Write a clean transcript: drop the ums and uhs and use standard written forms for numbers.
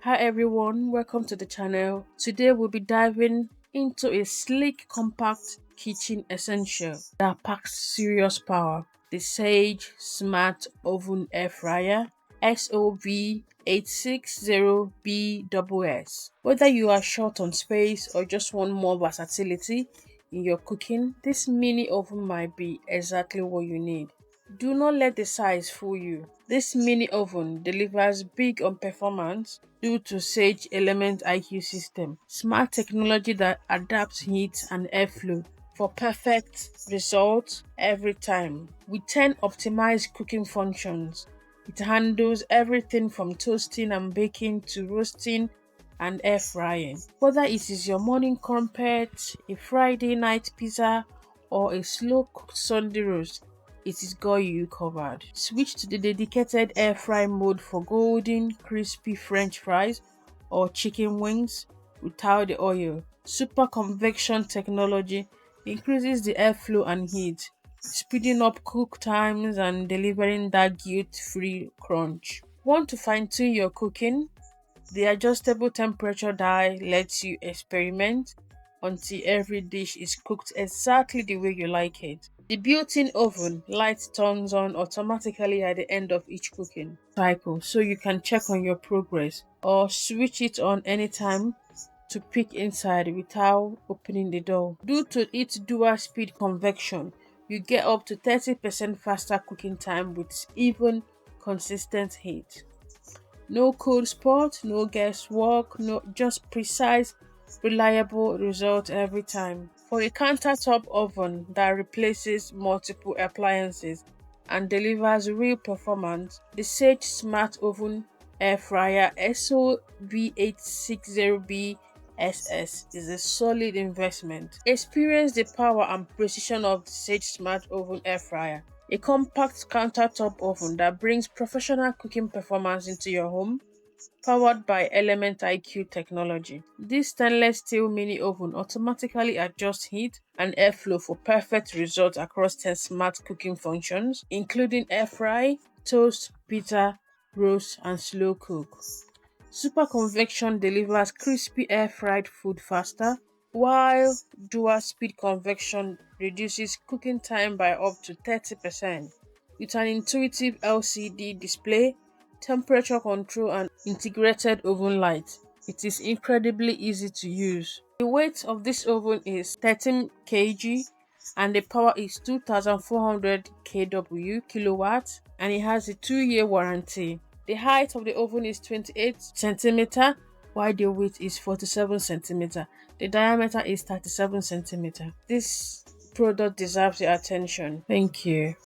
Hi everyone, welcome to the channel. Today we'll be diving into a sleek, compact kitchen essential that packs serious power. The Sage Smart Oven Air Fryer SOV860BSS. Whether you are short on space or just want more versatility in your cooking, this mini oven might be exactly what you need. Do not let the size fool you. This mini oven delivers big on performance due to Sage Element IQ system, smart technology that adapts heat and airflow for perfect results every time. With 10 optimized cooking functions, it handles everything from toasting and baking to roasting and air frying. Whether it is your morning crumpet, a Friday night pizza, or a slow cooked Sunday roast, it is got you covered. Switch to the dedicated air fry mode for golden, crispy French fries or chicken wings without the oil. Super convection technology increases the airflow and heat, speeding up cook times and delivering that guilt-free crunch. Want to fine-tune your cooking? The adjustable temperature dial lets you experiment until every dish is cooked exactly the way you like it. The built-in oven light turns on automatically at the end of each cooking cycle so you can check on your progress or switch it on anytime to peek inside without opening the door. Due to its dual speed convection, you get up to 30% faster cooking time with even consistent heat. No cold spot, no guesswork, no just precise, reliable result every time. For a countertop oven that replaces multiple appliances and delivers real performance, the Sage Smart Oven Air Fryer SOV860BSS is a solid investment. Experience the power and precision of the Sage Smart Oven Air Fryer, a compact countertop oven that brings professional cooking performance into your home, powered by Element IQ technology. This stainless steel mini oven automatically adjusts heat and airflow for perfect results across 10 smart cooking functions, including air fry, toast, pizza, roast, and slow cook. Super convection delivers crispy air fried food faster, while dual speed convection reduces cooking time by up to 30%. With an intuitive LCD display, temperature control, and integrated oven light, it is incredibly easy to use. The weight of this oven is 13 kg and the power is 2400 kW kilowatts, and it has a 2-year warranty. The height of the oven is 28 centimeter, while the width is 47 centimeter. The diameter is 37 centimeter. This product deserves your attention. Thank you.